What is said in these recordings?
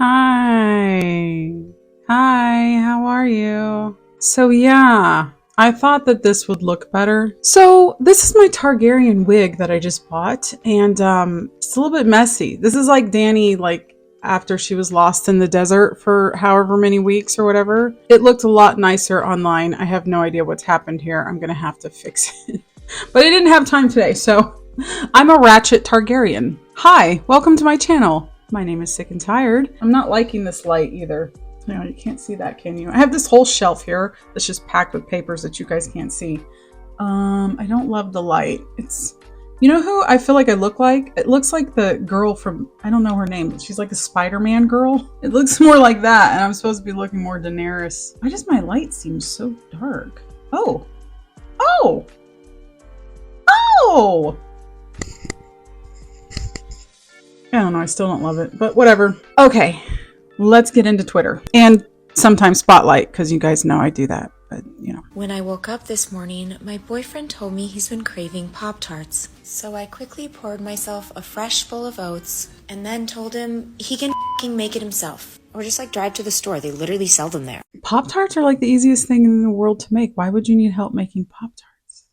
Hi. Hi, how are you? So yeah, I thought that this would look better. So this is my Targaryen wig that I just bought, and it's a little bit messy. This is like Dany, like after she was lost in the desert for however many weeks or whatever. It looked a lot nicer online. I have no idea what's happened here. I'm gonna have to fix it. But I didn't have time today, so I'm a ratchet Targaryen. Hi, welcome to my channel. My name is Sick and Tired. I'm not liking this light either. No, you can't see that, can you? I have this whole shelf here that's just packed with papers that you guys can't see. I don't love the light. You know who I feel like I look like? It looks like the girl from, I don't know her name, but she's like a Spider-Man girl. It looks more like that, and I'm supposed to be looking more Daenerys. Why does my light seem so dark? Oh. Oh! Oh! I don't know, I still don't love it, but whatever. Okay, let's get into Twitter. And sometimes Spotlight, because you guys know I do that, but you know. When I woke up this morning, my boyfriend told me he's been craving Pop-Tarts. So I quickly poured myself a fresh bowl of oats and then told him he can f***ing make it himself. Or just like drive to the store, they literally sell them there. Pop-Tarts are like the easiest thing in the world to make. Why would you need help making Pop-Tarts?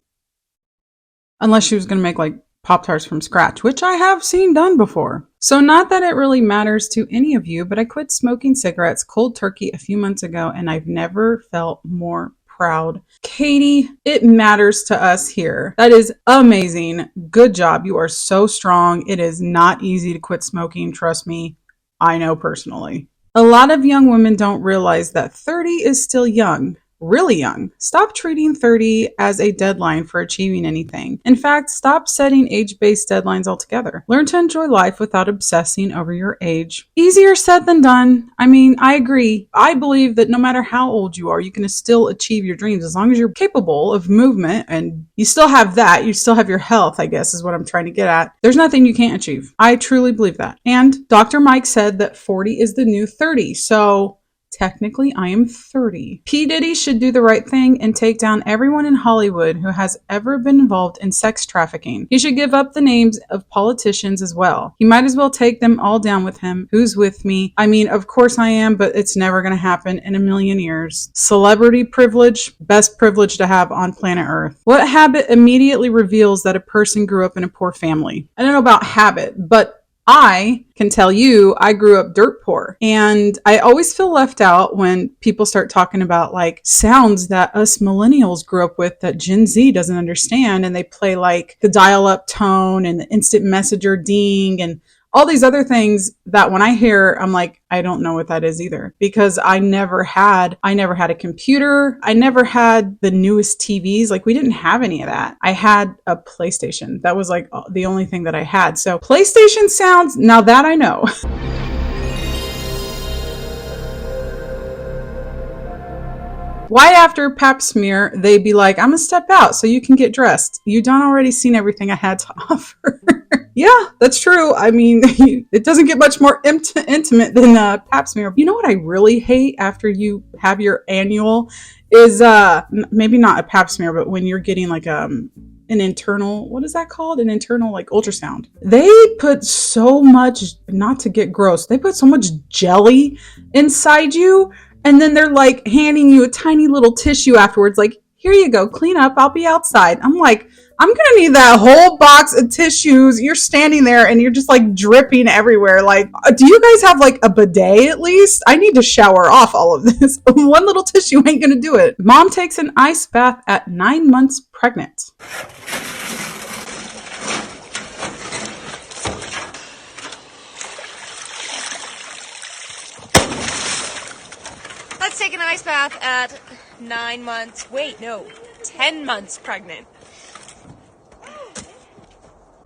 Unless she was going to make like Pop-Tarts from scratch, which I have seen done before. So not that it really matters to any of you, but I quit smoking cigarettes cold turkey a few months ago, and I've never felt more proud. Katie, it matters to us here. That is amazing. Good job. You are so strong. It is not easy to quit smoking. Trust me. I know personally. A lot of young women don't realize that 30 is still young. Really young. Stop treating 30 as a deadline for achieving anything. In fact, stop setting age-based deadlines altogether. Learn to enjoy life without obsessing over your age. Easier said than done. I mean, I agree. I believe that no matter how old you are, you can still achieve your dreams as long as you're capable of movement and you still have that. You still have your health, I guess, is what I'm trying to get at. There's nothing you can't achieve. I truly believe that. And Dr. Mike said that 40 is the new 30. So technically, I am 30. P. Diddy should do the right thing and take down everyone in Hollywood who has ever been involved in sex trafficking. He should give up the names of politicians as well. He might as well take them all down with him. Who's with me? I mean, of course I am, but it's never going to happen in a million years. Celebrity privilege, best privilege to have on planet Earth. What habit immediately reveals that a person grew up in a poor family? I don't know about habit, but I can tell you I grew up dirt poor, and I always feel left out when people start talking about like sounds that us millennials grew up with that Gen Z doesn't understand, and they play like the dial-up tone and the instant messenger ding and all these other things that when I hear, I'm like, I don't know what that is either, because I never had a computer. I never had the newest TVs. Like we didn't have any of that. I had a PlayStation. That was like the only thing that I had. So PlayStation sounds, now that I know. Why after pap smear, they be like, I'm gonna step out so you can get dressed. You done already seen everything I had to offer. Yeah, that's true. I mean, it doesn't get much more intimate than pap smear. You know what I really hate after you have your annual is maybe not a pap smear, but when you're getting like an internal, what is that called? An internal like ultrasound. They put so much, not to get gross, they put so much jelly inside you. And then they're like handing you a tiny little tissue afterwards, like, here you go, clean up, I'll be outside. I'm like, I'm gonna need that whole box of tissues. You're standing there and you're just like dripping everywhere. Like, do you guys have like a bidet at least? I need to shower off all of this. One little tissue ain't gonna do it. Mom takes an ice bath at 9 months pregnant. Let's take an ice bath at 9 months. Wait, no, 10 months pregnant.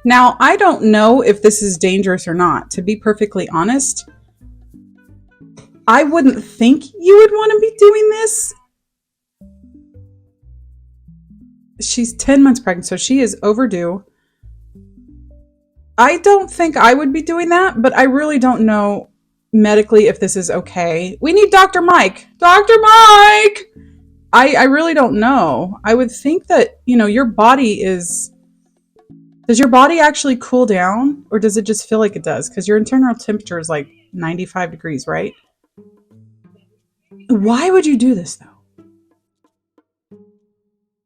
Now, I don't know if this is dangerous or not. To be perfectly honest, I wouldn't think you would want to be doing this. She's 10 months pregnant, so she is overdue. I don't think I would be doing that, but I really don't know medically if this is okay. We need Dr. Mike. Dr. Mike! I really don't know. I would think that, you know, your body is... Does your body actually cool down? Or does it just feel like it does? Because your internal temperature is like 95 degrees, right? Why would you do this though?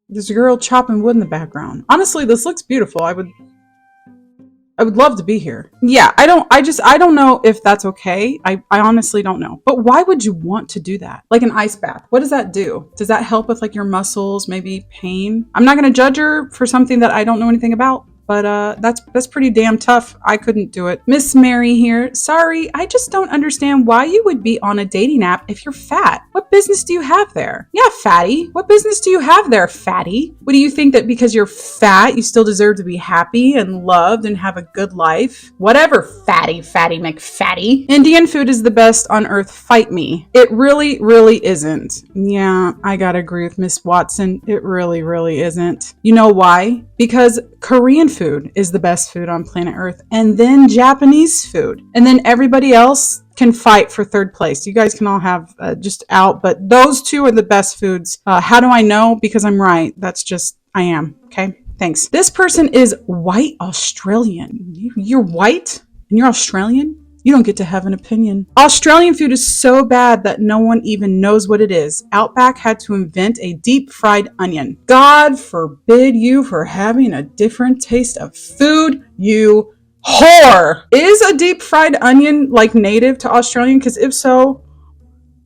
There's a girl chopping wood in the background. Honestly, this looks beautiful. I would love to be here. Yeah, I don't know if that's okay. I honestly don't know. But why would you want to do that? Like an ice bath. What does that do? Does that help with like your muscles, maybe pain? I'm not going to judge her for something that I don't know anything about. But that's pretty damn tough. I couldn't do it. Miss Mary here. Sorry, I just don't understand why you would be on a dating app if you're fat. What business do you have there? Yeah, fatty. What business do you have there, fatty? What do you think, that because you're fat, you still deserve to be happy and loved and have a good life? Whatever, fatty McFatty. Indian food is the best on earth. Fight me. It really, really isn't. Yeah, I gotta agree with Miss Watson. It really, really isn't. You know why? Because Korean food is the best food on planet Earth, and then Japanese food, and then everybody else can fight for third place. You guys can all have just out, but those two are the best foods. How do I know? Because I'm right. That's just, I am. Okay, thanks. This person is white Australian. You're white and you're Australian? You don't get to have an opinion. Australian food is so bad that no one even knows what it is. Outback had to invent a deep fried onion. God forbid you for having a different taste of food, you whore. Is a deep fried onion like native to Australian? Because if so,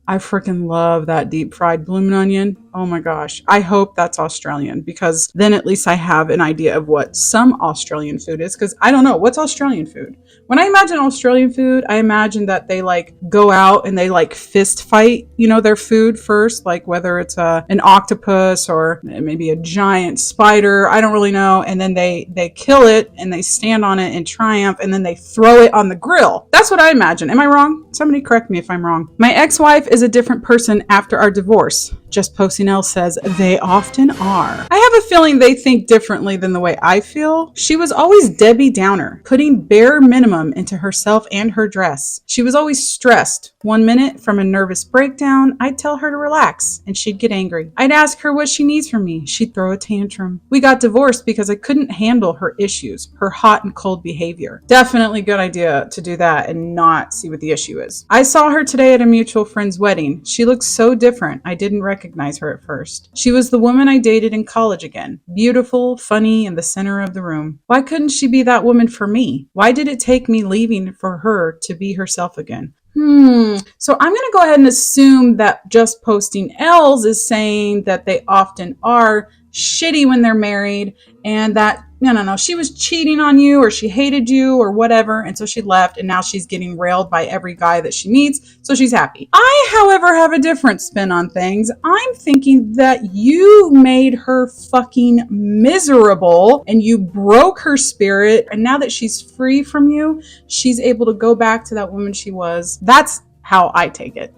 I freaking love that deep fried bloomin' onion. Oh my gosh. I hope that's Australian, because then at least I have an idea of what some Australian food is, because I don't know. What's Australian food? When I imagine Australian food, I imagine that they like go out and they like fist fight, their food first, like whether it's an octopus or maybe a giant spider. I don't really know. And then they kill it and they stand on it in triumph, and then they throw it on the grill. That's what I imagine. Am I wrong? Somebody correct me if I'm wrong. My ex-wife is a different person after our divorce. Just Posting L says, they often are. I have a feeling they think differently than the way I feel. She was always Debbie Downer, putting bare minimum into herself and her dress. She was always stressed. 1 minute from a nervous breakdown, I'd tell her to relax, and she'd get angry. I'd ask her what she needs from me. She'd throw a tantrum. We got divorced because I couldn't handle her issues, her hot and cold behavior. Definitely good idea to do that and not see what the issue is. I saw her today at a mutual friend's wedding. She looked so different. I didn't recognize her at first. She was the woman I dated in college again. Beautiful, funny, in the center of the room. Why couldn't she be that woman for me? Why did it take me leaving for her to be herself again? So I'm going to go ahead and assume that Just Posting L's is saying that they often are shitty when they're married, and that no, she was cheating on you, or she hated you, or whatever, and so she left, and now she's getting railed by every guy that she meets, so she's happy. I, however, have a different spin on things. I'm thinking that you made her fucking miserable, and you broke her spirit, and now that she's free from you, she's able to go back to that woman she was. That's how I take it.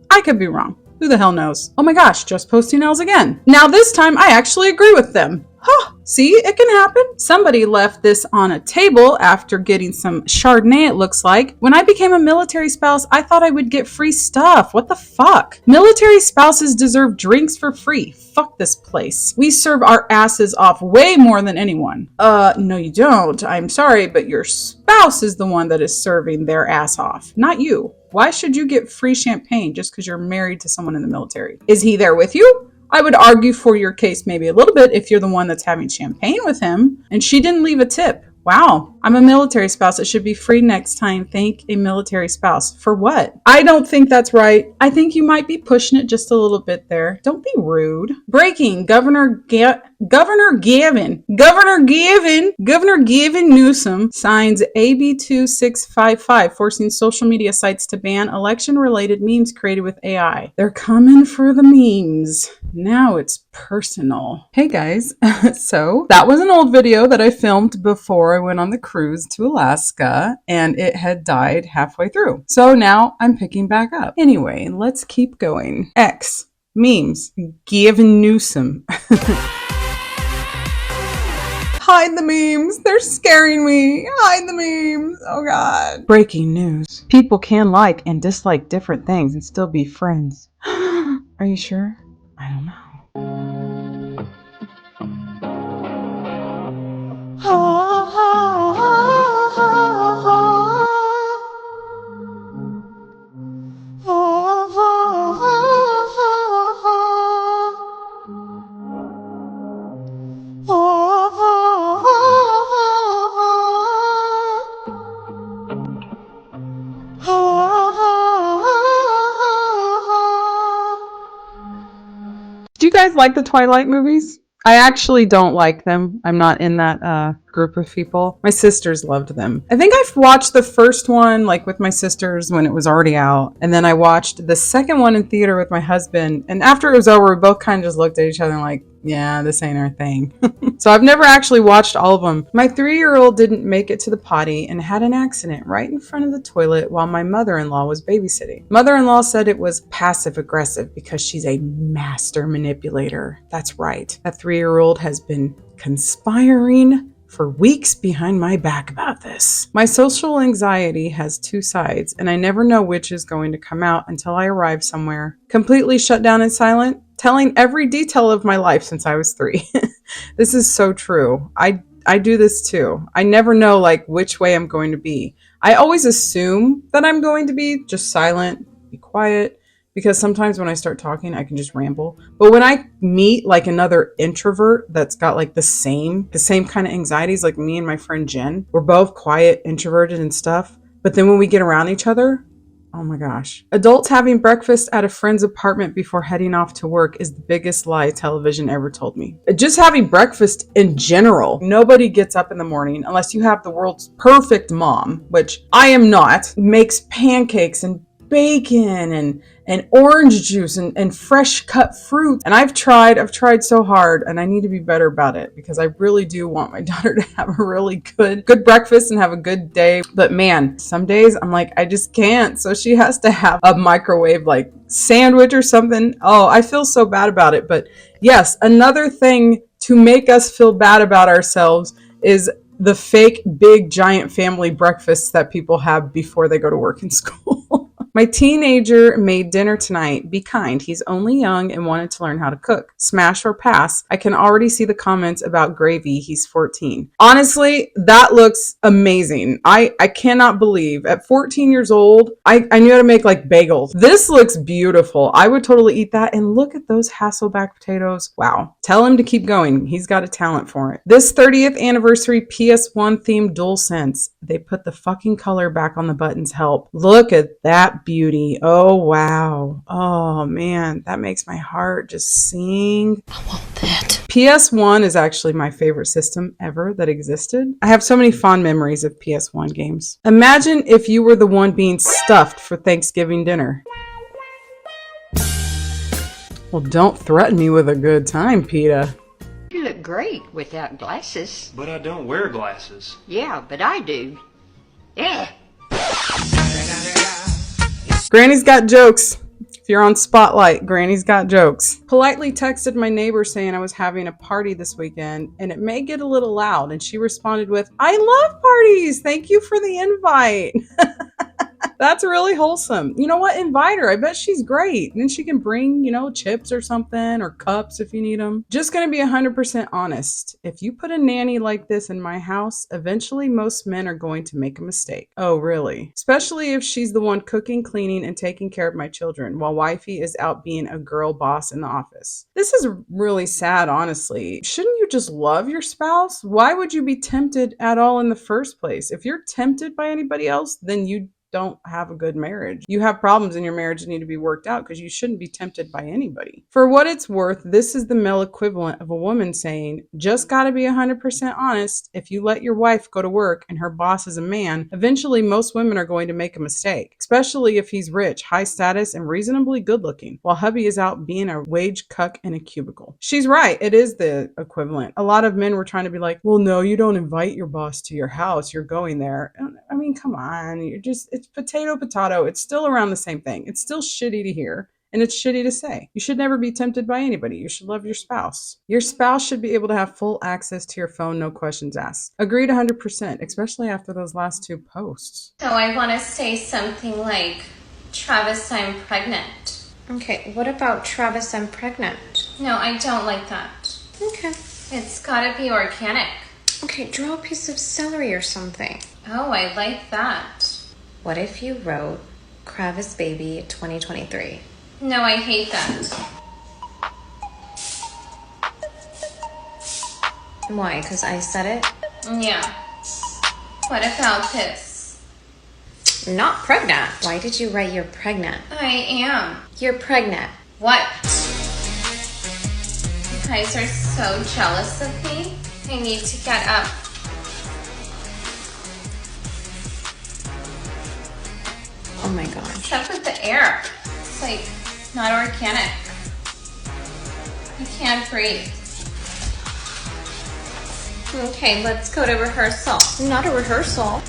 I could be wrong. Who the hell knows? Oh my gosh, Just Posting L's again. Now this time I actually agree with them. Huh, see, it can happen. Somebody left this on a table after getting some Chardonnay, it looks like. When I became a military spouse, I thought I would get free stuff. What the fuck? Military spouses deserve drinks for free. Fuck this place. We serve our asses off way more than anyone. No you don't. I'm sorry, but your spouse is the one that is serving their ass off, not you. Why should you get free champagne just because you're married to someone in the military? Is he there with you? I would argue for your case maybe a little bit if you're the one that's having champagne with him. And she didn't leave a tip. Wow, I'm a military spouse. It should be free next time. Thank a military spouse. For what? I don't think that's right. I think you might be pushing it just a little bit there. Don't be rude. Breaking. Governor Gavin Newsom signs AB 2655, forcing social media sites to ban election-related memes created with AI. They're coming for the memes. Now it's personal. Hey guys, so that was an old video that I filmed before I went on the cruise to Alaska, and it had died halfway through. So now I'm picking back up. Anyway, let's keep going. X, memes, Gavin Newsom. Hide the memes. They're scaring me. Hide the memes. Oh God. Breaking news. People can like and dislike different things and still be friends. Are you sure? I don't know. you guys like the Twilight movies? I actually don't like them. I'm not in that group of people. My sisters loved them. I think I've watched the first one like with my sisters when it was already out. And then I watched the second one in theater with my husband. And after it was over, we both kind of just looked at each other and like, yeah, this ain't our thing. So I've never actually watched all of them. My 3-year-old didn't make it to the potty and had an accident right in front of the toilet while my mother-in-law was babysitting. Mother-in-law said it was passive aggressive because she's a master manipulator. That's right. That 3-year-old has been conspiring for weeks behind my back about this. My social anxiety has two sides, and I never know which is going to come out until I arrive somewhere. Completely shut down and silent, telling every detail of my life since I was 3. This is so true. I do this too. I never know like which way I'm going to be. I always assume that I'm going to be just silent, be quiet, because sometimes when I start talking, I can just ramble. But when I meet like another introvert that's got like the same kind of anxieties, like me and my friend Jen, we're both quiet, introverted and stuff. But then when we get around each other, oh my gosh. Adults having breakfast at a friend's apartment before heading off to work is the biggest lie television ever told me. Just having breakfast in general. Nobody gets up in the morning unless you have the world's perfect mom, which I am not, makes pancakes and bacon and orange juice and fresh cut fruit. And I've tried so hard, and I need to be better about it because I really do want my daughter to have a really good breakfast and have a good day. But man, some days I'm like, I just can't. So she has to have a microwave like sandwich or something. Oh, I feel so bad about it. But yes, another thing to make us feel bad about ourselves is the fake big giant family breakfasts that people have before they go to work and school. My teenager made dinner tonight. Be kind. He's only young and wanted to learn how to cook. Smash or pass. I can already see the comments about gravy. He's 14. Honestly, that looks amazing. I cannot believe at 14 years old, I knew how to make like bagels. This looks beautiful. I would totally eat that. And look at those Hasselback potatoes. Wow. Tell him to keep going. He's got a talent for it. This 30th anniversary PS1 themed DualSense. They put the fucking color back on the buttons. Help. Look at that beauty. Oh, wow. Oh, man. That makes my heart just sing. I want that. PS1 is actually my favorite system ever that existed. I have so many fond memories of PS1 games. Imagine if you were the one being stuffed for Thanksgiving dinner. Well, don't threaten me with a good time, PETA. You look great without glasses. But I don't wear glasses. Yeah, but I do. Yeah. Granny's got jokes. If you're on Spotlight, Granny's got jokes. Politely texted my neighbor saying I was having a party this weekend and it may get a little loud. And she responded with, I love parties. Thank you for the invite. That's really wholesome. You know what? Invite her. I bet she's great. And then she can bring, chips or something or cups if you need them. Just going to be 100% honest. If you put a nanny like this in my house, eventually most men are going to make a mistake. Oh, really? Especially if she's the one cooking, cleaning, and taking care of my children while wifey is out being a girl boss in the office. This is really sad, honestly. Shouldn't you just love your spouse? Why would you be tempted at all in the first place? If you're tempted by anybody else, then you don't have a good marriage. You have problems in your marriage that need to be worked out because you shouldn't be tempted by anybody. For what it's worth, this is the male equivalent of a woman saying, just gotta be 100% honest. If you let your wife go to work and her boss is a man, eventually most women are going to make a mistake, especially if he's rich, high status, and reasonably good looking, while hubby is out being a wage cuck in a cubicle. She's right. It is the equivalent. A lot of men were trying to be like, well, no, you don't invite your boss to your house. You're going there. I mean, come on. It's potato. It's still around the same thing. It's still shitty to hear. And it's shitty to say. You should never be tempted by anybody. You should love your spouse. Your spouse should be able to have full access to your phone, no questions asked. Agreed 100%, especially after those last two posts. So I want to say something like, Travis, I'm pregnant. Okay, what about Travis, I'm pregnant? No, I don't like that. Okay. It's gotta be organic. Okay, draw a piece of celery or something. Oh, I like that. What if you wrote Kravis Baby 2023? No, I hate that. Why? Because I said it? Yeah. What about this? Not pregnant. Why did you write you're pregnant? I am. You're pregnant. What? guys are so jealous of me. I need to get up. Oh my gosh. Except with the air. It's like not organic. I can't breathe. Okay, let's go to rehearsal. Not a rehearsal.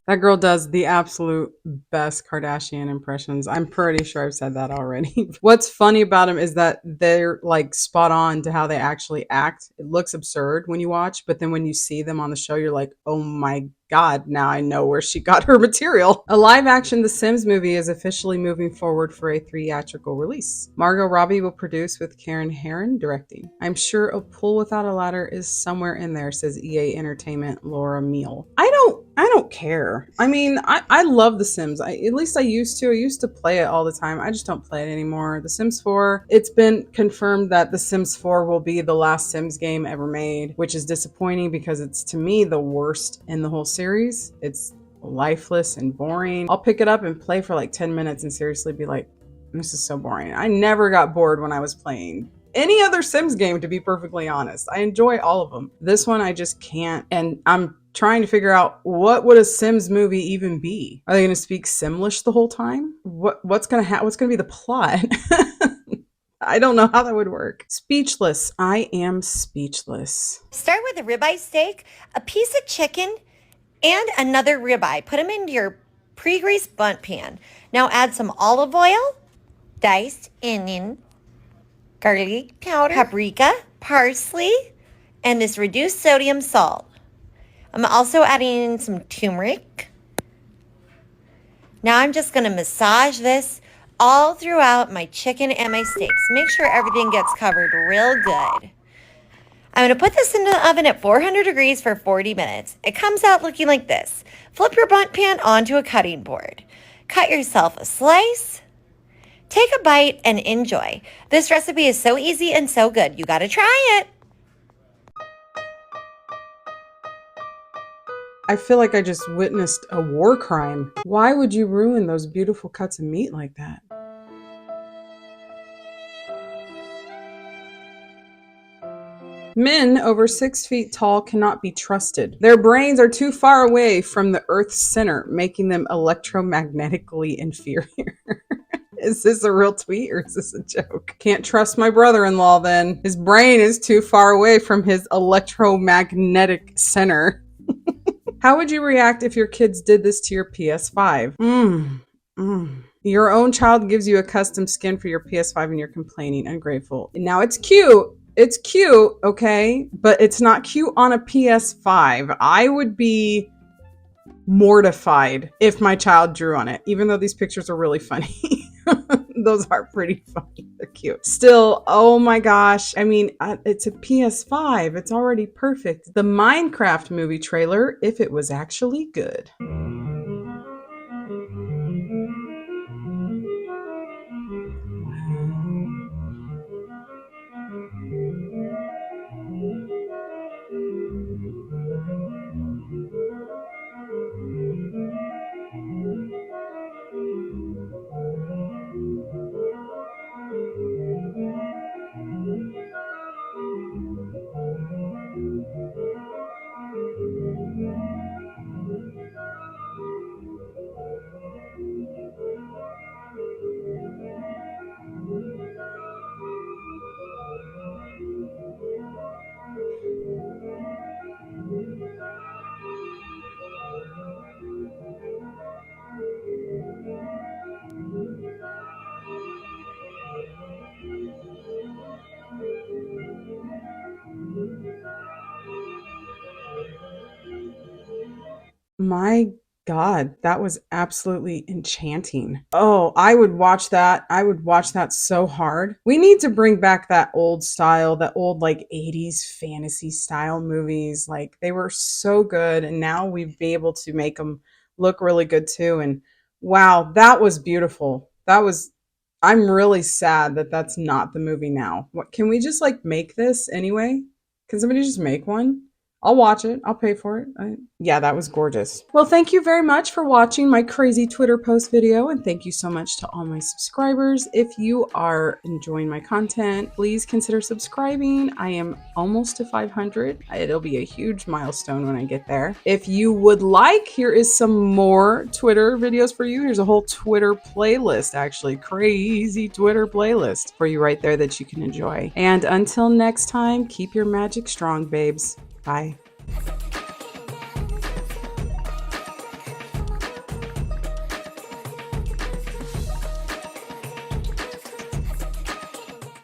That girl does the absolute best Kardashian impressions. I'm pretty sure I've said that already. What's funny about them is that they're like spot on to how they actually act. It looks absurd when you watch, but then when you see them on the show, you're like, oh my God, now I know where she got her material. A live action The Sims movie is officially moving forward for a theatrical release. Margot Robbie will produce with Karen Herron directing. I'm sure a pool without a ladder is somewhere in there, says EA Entertainment Laura Meal. I don't care. I mean, I love The Sims. At least I used to. I used to play it all the time. I just don't play it anymore. The Sims 4, it's been confirmed that The Sims 4 will be the last Sims game ever made, which is disappointing because it's, to me, the worst in the whole series. It's lifeless and boring. I'll pick it up and play for like 10 minutes and seriously be like, this is so boring. I never got bored when I was playing any other Sims game, to be perfectly honest. I enjoy all of them. This one I just can't, and I'm trying to figure out, what would a Sims movie even be? Are they going to speak Simlish the whole time? What's going to be the plot? I don't know how that would work. Speechless. I am speechless. Start with a ribeye steak, a piece of chicken, and another ribeye. Put them into your pre-greased bundt pan. Now add some olive oil, diced onion, garlic powder, paprika, parsley, and this reduced sodium salt. I'm also adding some turmeric. Now I'm just going to massage this all throughout my chicken and my steaks. Make sure everything gets covered real good. I'm going to put this in the oven at 400 degrees for 40 minutes. It comes out looking like this. Flip your bundt pan onto a cutting board. Cut yourself a slice. Take a bite and enjoy. This recipe is so easy and so good. You got to try it. I feel like I just witnessed a war crime. Why would you ruin those beautiful cuts of meat like that? Men over 6 feet tall cannot be trusted. Their brains are too far away from the Earth's center, making them electromagnetically inferior. Is this a real tweet or is this a joke? Can't trust my brother-in-law then. His brain is too far away from his electromagnetic center. How would you react if your kids did this to your PS5? Your own child gives you a custom skin for your PS5 and you're complaining, ungrateful. Now it's cute. It's cute, okay? But it's not cute on a PS5. I would be mortified if my child drew on it, even though these pictures are really funny. Those are pretty funny. They're cute. Still, oh my gosh. I mean, it's a PS5. It's already perfect. The Minecraft movie trailer, if it was actually good. My God, that was absolutely enchanting. Oh, I would watch that. I would watch that so hard. We need to bring back that old style, that old like 80s fantasy style movies. Like they were so good and now we'd be able to make them look really good too. And wow, that was beautiful. I'm really sad that that's not the movie now. What, can we just like make this anyway? Can somebody just make one? I'll watch it. I'll pay for it. Yeah, that was gorgeous. Well, thank you very much for watching my crazy Twitter post video, and thank you so much to all my subscribers. If you are enjoying my content, please consider subscribing. I am almost to 500. It'll be a huge milestone when I get there. If you would like, here is some more Twitter videos for you. Here's a whole Twitter playlist, actually, crazy Twitter playlist for you right there that you can enjoy. And until next time, keep your magic strong, babes. Bye.